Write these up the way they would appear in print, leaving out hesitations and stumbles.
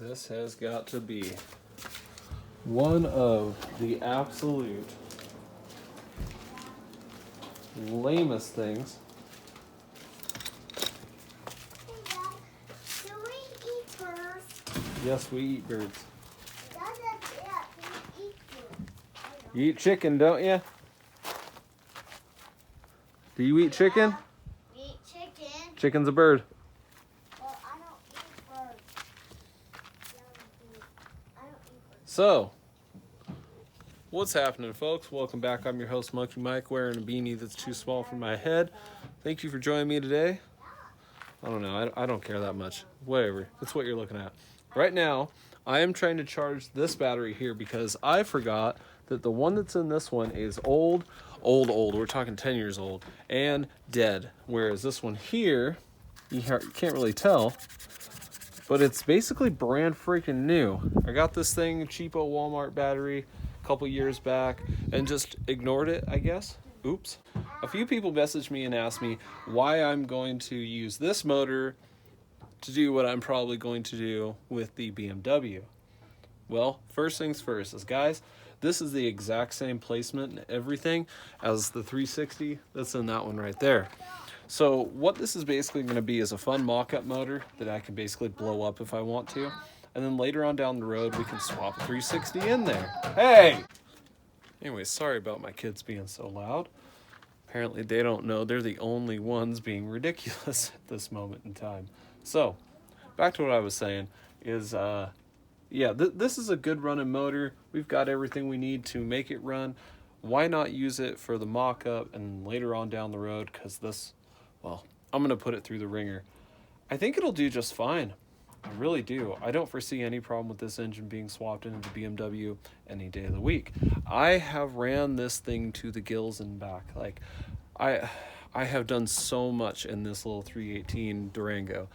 This has got to be one of the absolute lamest things. Hey, Dad, do we eat birds? Yes, we eat birds. Yeah, we eat birds. You eat chicken, don't you? Do you eat chicken? We eat chicken. Chicken's a bird. Well, I don't eat birds. I don't eat birds. So, what's happening, folks? Welcome back. I'm your host, Monkey Mike, wearing a beanie that's too small for my head. Thank you for joining me today. I don't know. I don't care that much. Whatever. That's what you're looking at. Right now, I am trying to charge this battery here because I forgot that the one that's in this one is old. We're talking 10 years old and dead. Whereas this one here, you can't really tell, but it's basically brand freaking new. I got this thing, cheapo Walmart battery, a couple years back and just ignored it, I guess. Oops. A few people messaged me and asked me why I'm going to use this motor to do what I'm probably going to do with the BMW. Well, first things first is, guys, this is the exact same placement and everything as the 360 that's in that one right there. So what this is basically going to be is a fun mock-up motor that I can basically blow up if I want to. And then later on down the road, we can swap a 360 in there. Hey! Anyway, sorry about my kids being so loud. Apparently they don't know they're the only ones being ridiculous at this moment in time. So, back to what I was saying is, this is a good running motor. We've got everything we need to make it run. Why not use it for the mock-up and later on down the road? Because this, well, I'm going to put it through the ringer. I think it'll do just fine. I really do. I don't foresee any problem with this engine being swapped into the BMW any day of the week. I have ran this thing to the gills and back. Like, I have done so much in this little 318 Durango.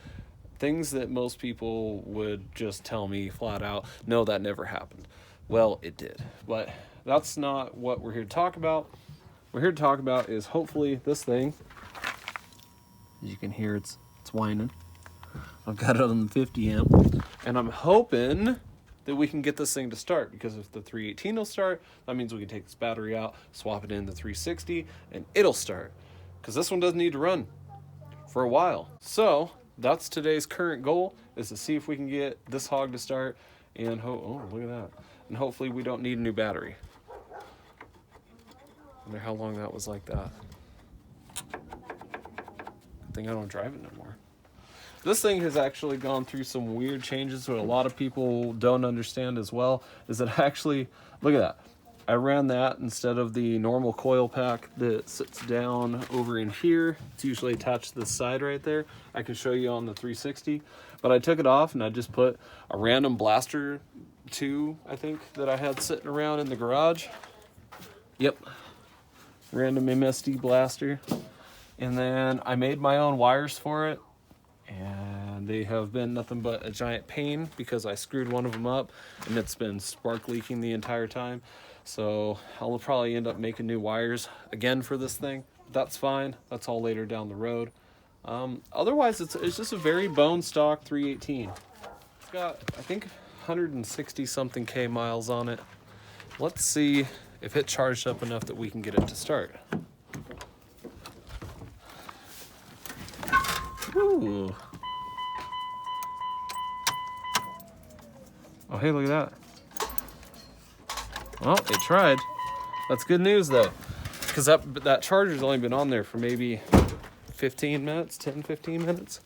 Things that most people would just tell me flat out, no, that never happened. Well, it did. But that's not what we're here to talk about. What we're here to talk about is hopefully this thing. As you can hear, it's whining. I've got it on the 50 amp. And I'm hoping that we can get this thing to start, because if the 318 will start, that means we can take this battery out, swap it in the 360, and it'll start. Because this one doesn't need to run for a while. So that's today's current goal, is to see if we can get this hog to start, and oh, look at that. And hopefully we don't need a new battery. Wonder how long that was like that. Good thing I don't drive it no more. This thing has actually gone through some weird changes, what a lot of people don't understand as well, is that actually, look at that. I ran that instead of the normal coil pack that sits down over in here. It's usually attached to the side right there. I can show you on the 360. But I took it off and I just put a random blaster 2, I think, that I had sitting around in the garage. Yep. Random MSD blaster. And then I made my own wires for it. And they have been nothing but a giant pain because I screwed one of them up and it's been spark leaking the entire time. So I'll probably end up making new wires again for this thing. That's fine. That's all later down the road. Otherwise, it's just a very bone stock 318. It's got, I think, 160 something K miles on it. Let's see if it charged up enough that we can get it to start. Ooh. Oh, hey, look at that. Well, it tried. That's good news, though, because that charger's only been on there for maybe 15 minutes, 10, 15 minutes.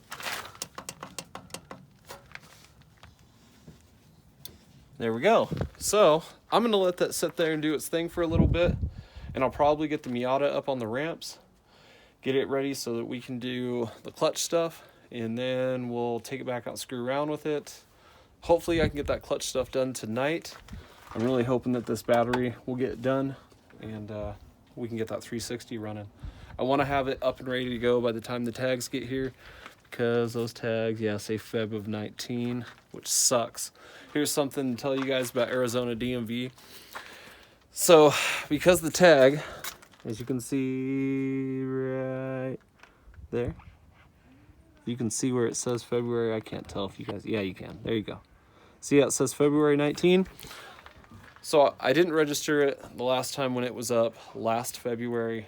There we go. So I'm going to let that sit there and do its thing for a little bit, and I'll probably get the Miata up on the ramps, get it ready so that we can do the clutch stuff, and then we'll take it back out and screw around with it. Hopefully I can get that clutch stuff done tonight. I'm really hoping that this battery will get done and we can get that 360 running. I want to have it up and ready to go by the time the tags get here, because those tags, say Feb of 19, which sucks. Here's something to tell you guys about Arizona DMV. So because the tag, as you can see right there, you can see where it says February. I can't tell if you guys, yeah, you can. There you go. See how it says February 19? So I didn't register it the last time when it was up last February,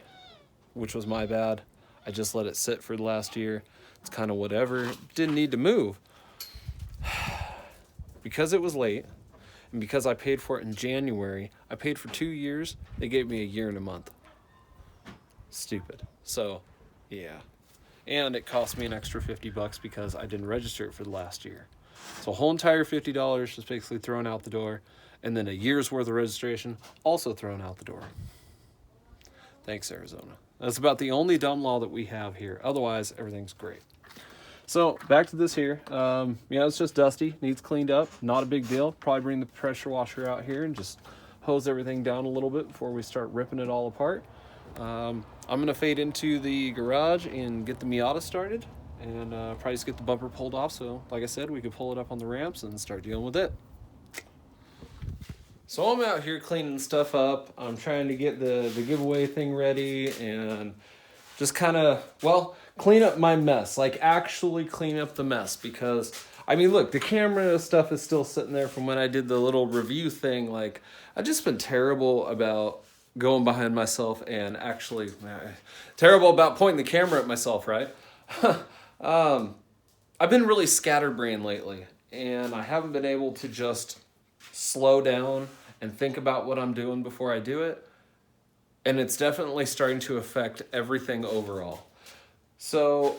which was my bad. I just let it sit for the last year. It's kind of whatever. Didn't need to move. Because it was late, and because I paid for it in January, I paid for 2 years. They gave me a year and a month. Stupid. So, yeah. And it cost me an extra $50 because I didn't register it for the last year. So a whole entire $50 was basically thrown out the door. And then a year's worth of registration also thrown out the door. Thanks, Arizona. That's about the only dumb law that we have here. Otherwise, everything's great. So back to this here. It's just dusty, needs cleaned up. Not a big deal. Probably bring the pressure washer out here and just hose everything down a little bit before we start ripping it all apart. I'm gonna fade into the garage and get the Miata started, and probably just get the bumper pulled off. So, like I said, we could pull it up on the ramps and start dealing with it. So I'm out here cleaning stuff up. I'm trying to get the giveaway thing ready and just kind of, clean up my mess. Like, actually clean up the mess. Because, I mean, look, the camera stuff is still sitting there from when I did the little review thing. Like, I've just been terrible about going behind myself and actually, terrible about pointing the camera at myself, right? I've been really scatterbrained lately. And I haven't been able to just slow down and think about what I'm doing before I do it. And it's definitely starting to affect everything overall. So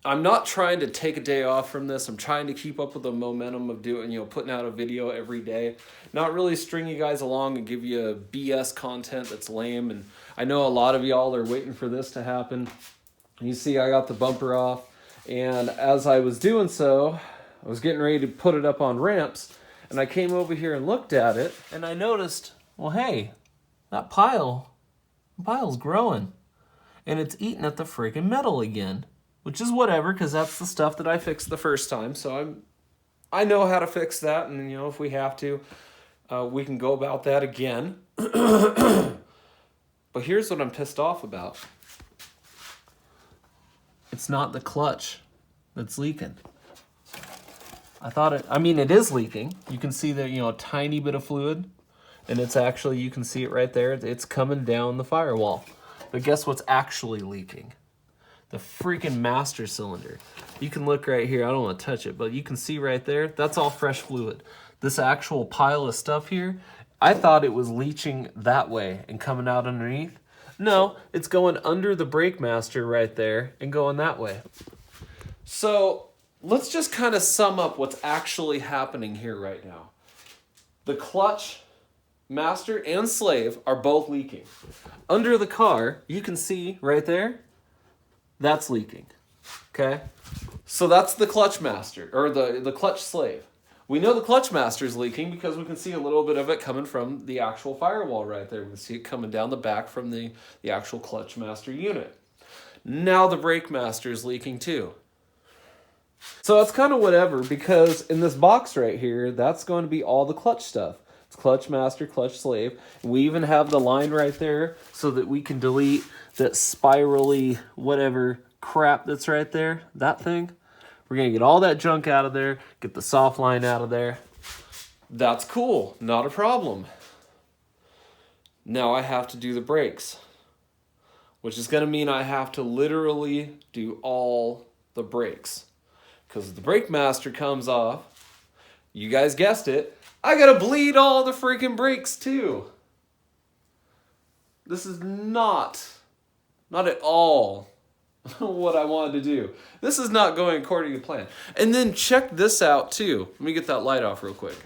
I'm not trying to take a day off from this. I'm trying to keep up with the momentum of putting out a video every day. Not really string you guys along and give you BS content that's lame. And I know a lot of y'all are waiting for this to happen. You see, I got the bumper off. And as I was doing so, I was getting ready to put it up on ramps. And I came over here and looked at it. And I noticed, well, hey, that pile's growing. And it's eating at the freaking metal again. Which is whatever, because that's the stuff that I fixed the first time. So I know how to fix that. And, if we have to, we can go about that again. But here's what I'm pissed off about. It's not the clutch that's leaking. It is leaking. You can see that, a tiny bit of fluid. And it's actually, you can see it right there. It's coming down the firewall. But guess what's actually leaking? The freaking master cylinder. You can look right here. I don't want to touch it, but you can see right there. That's all fresh fluid. This actual pile of stuff here, I thought it was leaching that way and coming out underneath. No, it's going under the brake master right there and going that way. So let's just kind of sum up what's actually happening here right now. The clutch, master, and slave are both leaking. Under the car, you can see right there, that's leaking. Okay? So that's the clutch master, or the clutch slave. We know the clutch master is leaking because we can see a little bit of it coming from the actual firewall right there. We can see it coming down the back from the actual clutch master unit. Now the brake master is leaking too. So it's kind of whatever, because in this box right here, that's going to be all the clutch stuff. It's clutch master, clutch slave. We even have the line right there so that we can delete that spirally whatever crap that's right there, that thing. We're going to get all that junk out of there, get the soft line out of there. That's cool, not a problem. Now I have to do the brakes, which is going to mean I have to literally do all the brakes. Because the brake master comes off, you guys guessed it, I gotta bleed all the freaking brakes too. This is not at all what I wanted to do. This is not going according to plan. And then check this out too. Let me get that light off real quick.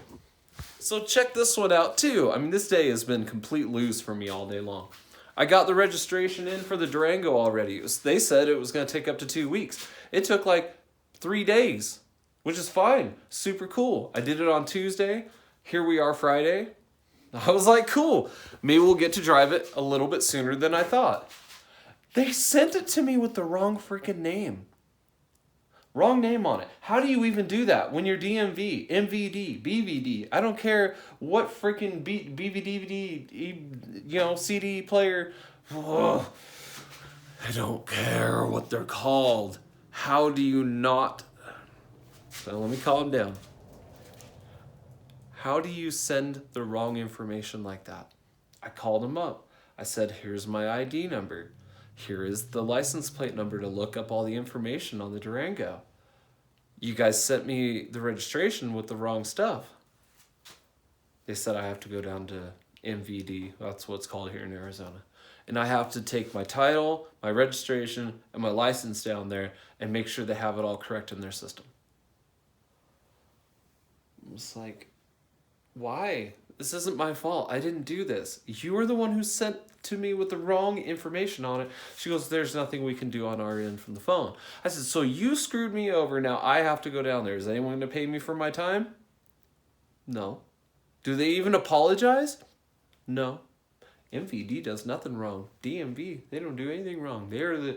So check this one out too. This day has been complete lose for me all day long. I got the registration in for the Durango already. They said it was going to take up to 2 weeks. It took like 3 days, which is fine. Super cool. I did it on Tuesday. Here we are Friday. I was like, cool. Maybe we'll get to drive it a little bit sooner than I thought. They sent it to me with the wrong freaking name. Wrong name on it. How do you even do that when you're DMV, MVD, BVD? I don't care what freaking BVD, CD player. Ugh. I don't care what they're called. How do you not? So let me calm down. How do you send the wrong information like that? I called him up. I said, here's my ID number. Here is the license plate number to look up all the information on the Durango. You guys sent me the registration with the wrong stuff. They said I have to go down to MVD. That's what it's called here in Arizona. And I have to take my title, my registration, and my license down there and make sure they have it all correct in their system. It's like, why? This isn't my fault. I didn't do this. You were the one who sent to me with the wrong information on it. She goes, there's nothing we can do on our end from the phone. I said, so you screwed me over. Now I have to go down there. Is anyone going to pay me for my time? No. Do they even apologize? No. MVD does nothing wrong. DMV, they don't do anything wrong. They're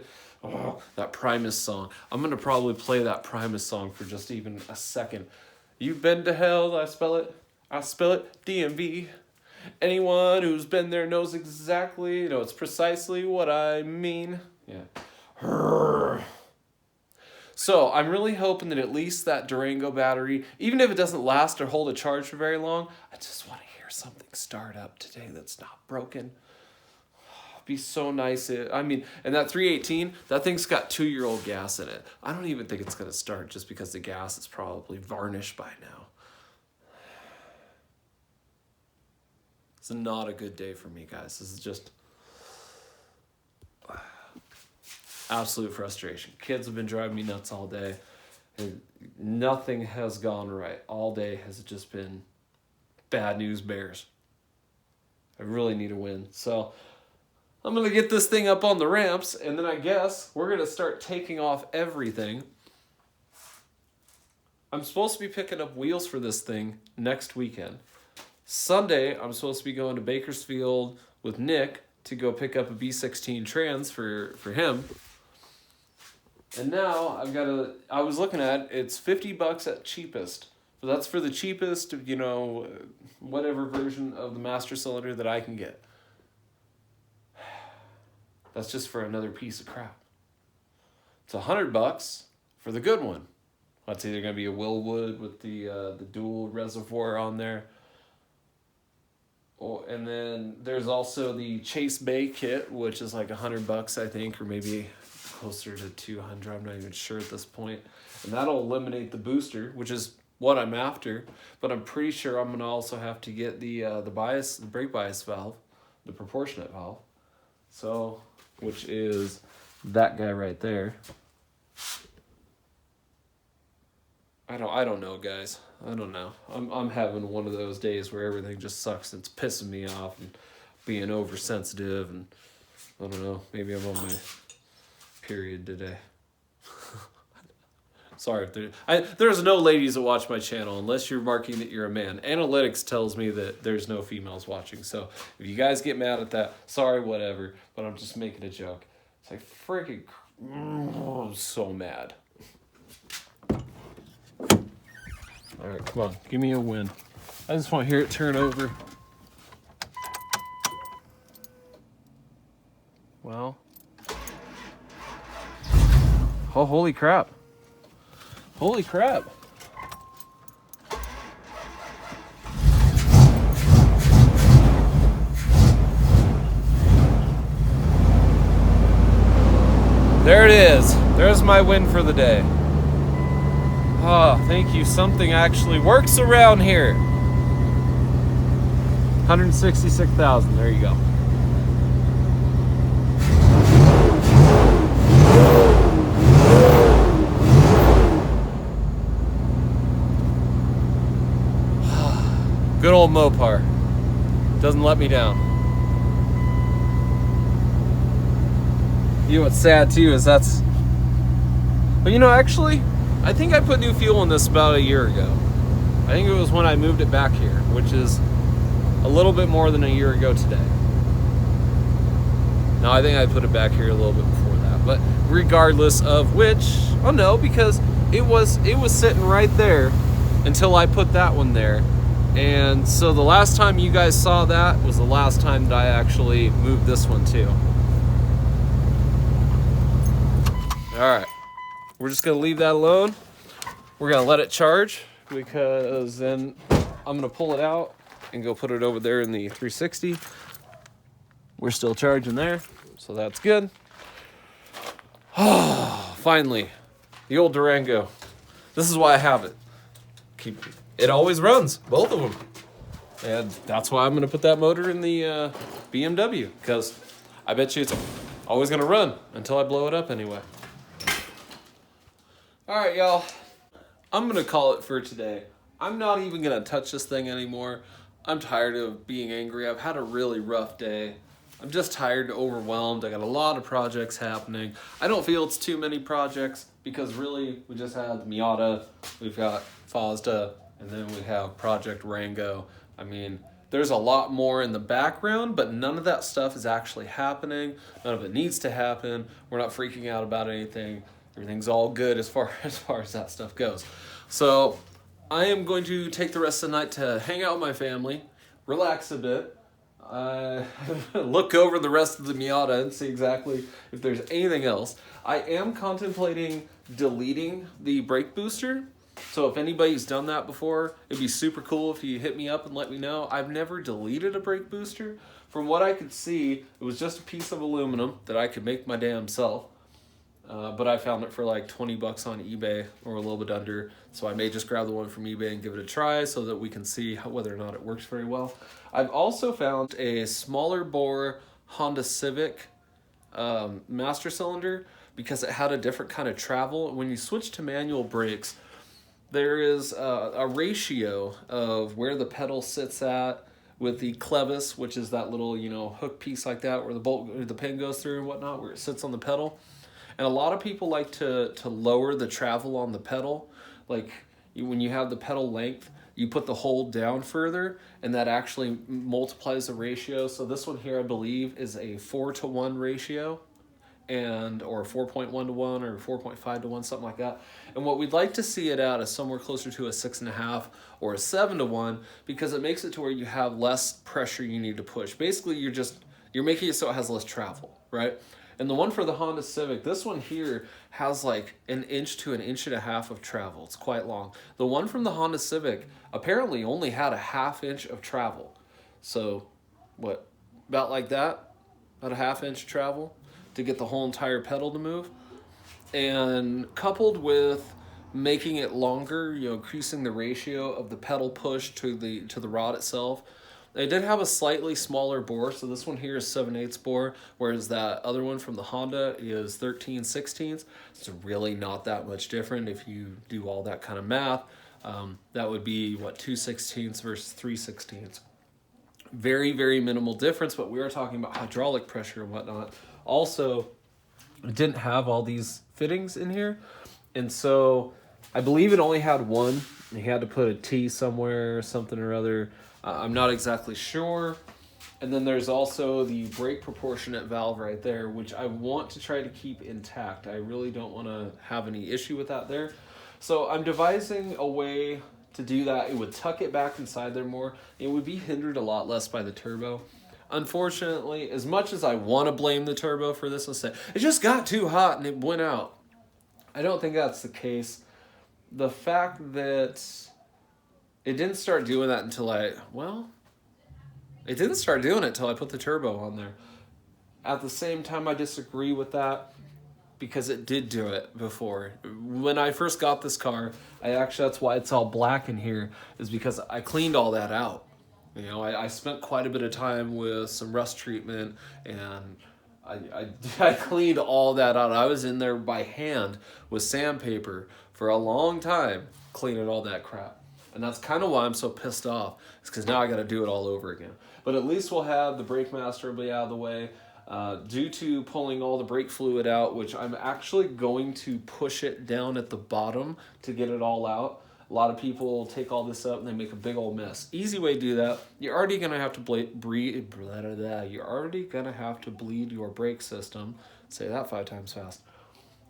that Primus song. I'm going to probably play that Primus song for just even a second. You've been to hell, I spell it, DMV. Anyone who's been there knows exactly, it's precisely what I mean. Yeah. So I'm really hoping that at least that Durango battery, even if it doesn't last or hold a charge for very long, I just want to hear something start up today that's not broken. It'd be so nice. And that 318, that thing's got 2-year-old gas in it. I don't even think it's going to start just because the gas is probably varnished by now. It's not a good day for me, guys. This is just absolute frustration. Kids have been driving me nuts all day. And nothing has gone right. All day has just been bad news bears. I really need a win. So I'm going to get this thing up on the ramps, and then I guess we're going to start taking off everything. I'm supposed to be picking up wheels for this thing next weekend. Sunday, I'm supposed to be going to Bakersfield with Nick to go pick up a B16 trans for him. And now I was looking at, it's $50 at cheapest. But that's for the cheapest, whatever version of the master cylinder that I can get. That's just for another piece of crap. It's $100 for the good one. That's either going to be a Willwood with the dual reservoir on there. Oh, and then there's also the Chase Bay kit, which is like $100, I think, or maybe closer to $200. I'm not even sure at this point. And that'll eliminate the booster, which is what I'm after. But I'm pretty sure I'm gonna also have to get the brake bias valve, the proportionate valve. So, which is that guy right there. I don't know, guys. I don't know. I'm having one of those days where everything just sucks and it's pissing me off and being oversensitive, and I don't know. Maybe I'm on my period today. Sorry if there's no ladies that watch my channel unless you're marking that you're a man. Analytics tells me that there's no females watching. So if you guys get mad at that, sorry, whatever. But I'm just making a joke. It's like freaking, I'm so mad. All right, come on, give me a win. I just want to hear it turn over. Well. Oh, holy crap. Holy crap. There it is. There's my win for the day. Oh, thank you. Something actually works around here. 166,000. There you go. Good old Mopar. Doesn't let me down. You know what's sad too is but actually, I think I put new fuel in this about a year ago. I think it was when I moved it back here, which is a little bit more than a year ago today. No, I think I put it back here a little bit before that. But regardless of which, oh no, because it was sitting right there until I put that one there. And so the last time you guys saw that was the last time that I actually moved this one too. All right. We're just going to leave that alone. We're going to let it charge because then I'm going to pull it out and go put it over there in the 360. We're still charging there, so that's good. Oh, finally, the old Durango. This is why I have it. It always runs, both of them. And that's why I'm going to put that motor in the BMW, because I bet you it's always going to run until I blow it up anyway. All right, y'all. I'm going to call it for today. I'm not even going to touch this thing anymore. I'm tired of being angry. I've had a really rough day. I'm just tired and overwhelmed. I got a lot of projects happening. I don't feel it's too many projects because really we just have Miata, we've got Fazda, and then we have Project Rango. I mean, there's a lot more in the background, but none of that stuff is actually happening. None of it needs to happen. We're not freaking out about anything. Everything's all good as far as that stuff goes. So I am going to take the rest of the night to hang out with my family, relax a bit, look over the rest of the Miata and see exactly if there's anything else. I am contemplating deleting the brake booster. So if anybody's done that before, it'd be super cool if you hit me up and let me know. I've never deleted a brake booster. From what I could see, it was just a piece of aluminum that I could make my damn self. But I found it for like $20 on eBay or a little bit under. So I may just grab the one from eBay and give it a try so that we can see whether or not it works very well. I've also found a smaller bore Honda Civic master cylinder because it had a different kind of travel. When you switch to manual brakes, there is a ratio of where the pedal sits at with the clevis, which is that little, hook piece like that where the pin goes through and whatnot, where it sits on the pedal. And a lot of people like to lower the travel on the pedal. Like when you have the pedal length, you put the hold down further, and that actually multiplies the ratio. So this one here, I believe, is a 4-to-1 ratio, or 4.1-to-1 or 4.5-to-1, something like that. And what we'd like to see it at is somewhere closer to a 6.5 or a 7-to-1, because it makes it to where you have less pressure you need to push. Basically, you're making it so it has less travel, right? And the one for the Honda Civic, this one here has like 1 inch to 1.5 inches of travel. It's quite long. The one from the Honda Civic apparently only had a 1/2 inch of travel. So, about like that? About a 1/2 inch travel to get the whole entire pedal to move. And coupled with making it longer, increasing the ratio of the pedal push to the rod itself. They did have a slightly smaller bore, so this one here is 7/8 bore, whereas that other one from the Honda is 13/16. It's really not that much different if you do all that kind of math. That would be, 2/16 versus 3/16. Very, very minimal difference, but we are talking about hydraulic pressure and whatnot. Also, it didn't have all these fittings in here, and so I believe it only had one. You had to put a T somewhere or something or other. I'm not exactly sure. And then there's also the brake proportionate valve right there, which I want to try to keep intact. I really don't want to have any issue with that there. So I'm devising a way to do that. It would tuck it back inside there more. It would be hindered a lot less by the turbo. Unfortunately, as much as I want to blame the turbo for this and say, it just got too hot and it went out, I don't think that's the case. The fact that it didn't start doing that until it didn't start doing it until I put the turbo on there. At the same time, I disagree with that because it did do it before. When I first got this car, that's why it's all black in here, is because I cleaned all that out. I spent quite a bit of time with some rust treatment, and I cleaned all that out. I was in there by hand with sandpaper for a long time, cleaning all that crap. And that's kind of why I'm so pissed off. It's because now I got to do it all over again. But at least we'll have the brake master will be out of the way. Due to pulling all the brake fluid out, which I'm actually going to push it down at the bottom to get it all out. A lot of people take all this up and they make a big old mess. Easy way to do that. You're already going to have to bleed your brake system. Say that 5 times fast.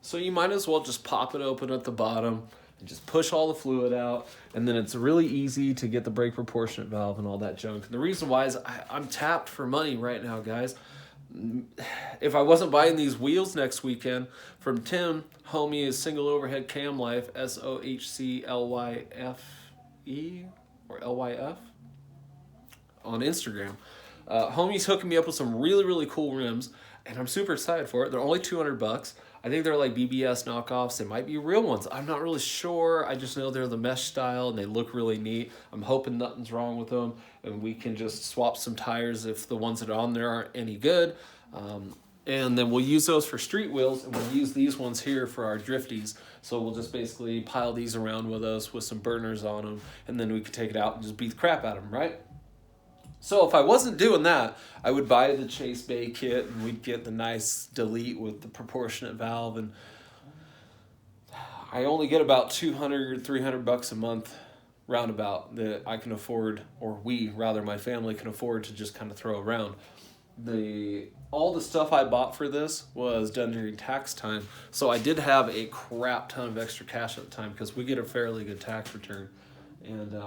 So you might as well just pop it open at the bottom and just push all the fluid out, and then it's really easy to get the brake proportionate valve and all that junk. And the reason why is I'm tapped for money right now, guys. If I wasn't buying these wheels next weekend from Tim, homie is Single Overhead Cam Life, SOHCLYFE, or LYF on Instagram. Homie's hooking me up with some really, really cool rims, and I'm super excited for it. They're only $200. I think they're like BBS knockoffs. They might be real ones. I'm not really sure. I just know they're the mesh style, and they look really neat. I'm hoping nothing's wrong with them, and we can just swap some tires if the ones that are on there aren't any good. And then we'll use those for street wheels, and we'll use these ones here for our drifties. So we'll just basically pile these around with us with some burners on them, and then we can take it out and just beat the crap out of them, right? So if I wasn't doing that, I would buy the Chase Bay kit, and we'd get the nice delete with the proportionate valve, and I only get about $200-300 a month roundabout that I can afford, or my family can afford to just kind of throw around. All the stuff I bought for this was done during tax time, so I did have a crap ton of extra cash at the time because we get a fairly good tax return, and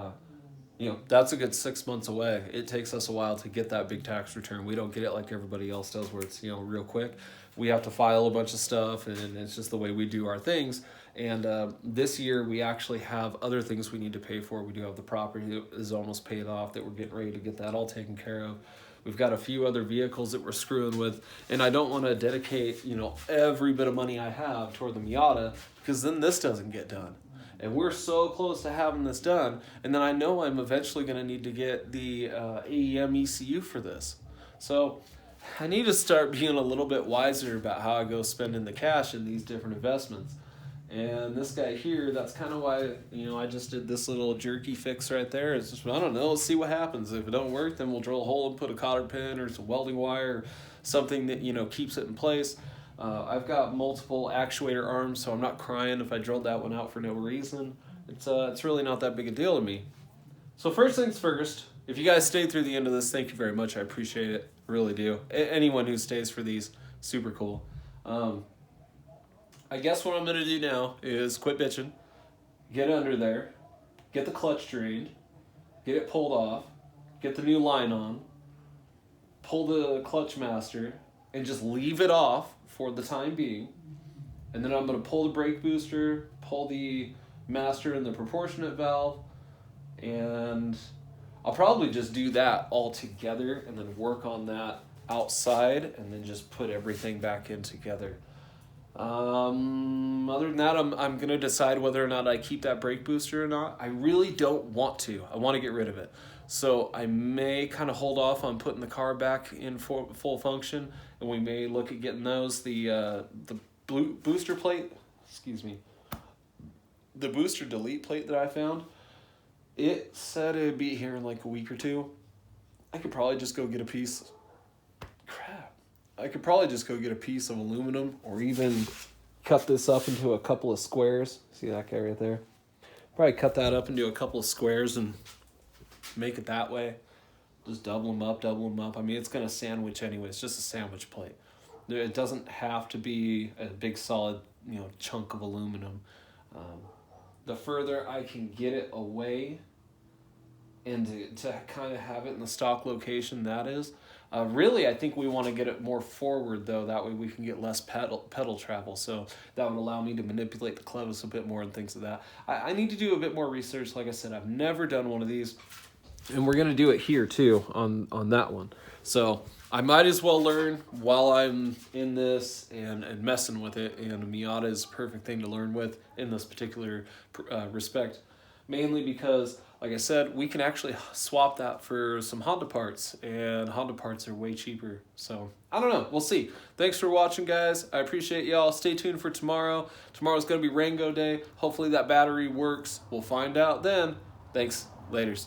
that's a good 6 months away. It takes us a while to get that big tax return. We don't get it like everybody else does, where it's real quick. We have to file a bunch of stuff, and it's just the way we do our things. And this year we actually have other things we need to pay for. We do have the property that is almost paid off, that we're getting ready to get that all taken care of. We've got a few other vehicles that we're screwing with, and I don't want to dedicate every bit of money I have toward the Miata, because then this doesn't get done. And we're so close to having this done. And then I know I'm eventually going to need to get the AEM ECU for this. So I need to start being a little bit wiser about how I go spending the cash in these different investments. And this guy here, that's kind of why, I just did this little jerky fix right there. It's just, I don't know, let's see what happens. If it don't work, then we'll drill a hole and put a cotter pin or some welding wire or something that, keeps it in place. I've got multiple actuator arms, so I'm not crying if I drilled that one out for no reason. It's really not that big a deal to me. So first things first, if you guys stayed through the end of this, thank you very much. I appreciate it. I really do. Anyone who stays for these, super cool. I guess what I'm going to do now is quit bitching, get under there, get the clutch drained, get it pulled off, get the new line on, pull the clutch master, and just leave it off for the time being. And then I'm going to pull the brake booster, pull the master and the proportionate valve, and I'll probably just do that all together and then work on that outside and then just put everything back in together. Other than that, I'm going to decide whether or not I keep that brake booster or not. I really don't want to. I want to get rid of it. So I may kind of hold off on putting the car back in full function, and we may look at getting those. The booster plate, the booster delete plate that I found, it said it'd be here in like a week or two. I could probably just go get a piece. I could probably just go get a piece of aluminum, or even cut this up into a couple of squares. See that guy right there? Probably cut that up into a couple of squares and make it that way. Just double them up. I mean, it's going to sandwich anyway. It's just a sandwich plate. It doesn't have to be a big solid, chunk of aluminum. The further I can get it away and to kind of have it in the stock location that is. Really, I think we want to get it more forward, though. That way we can get less pedal travel. So that would allow me to manipulate the clevis a bit more and things like that. I need to do a bit more research. Like I said, I've never done one of these. And we're going to do it here, too, on that one. So I might as well learn while I'm in this and messing with it. And Miata is a perfect thing to learn with in this particular respect. Mainly because, like I said, we can actually swap that for some Honda parts, and Honda parts are way cheaper. So, I don't know. We'll see. Thanks for watching, guys. I appreciate y'all. Stay tuned for tomorrow. Tomorrow's going to be Rango Day. Hopefully that battery works. We'll find out then. Thanks. Laters.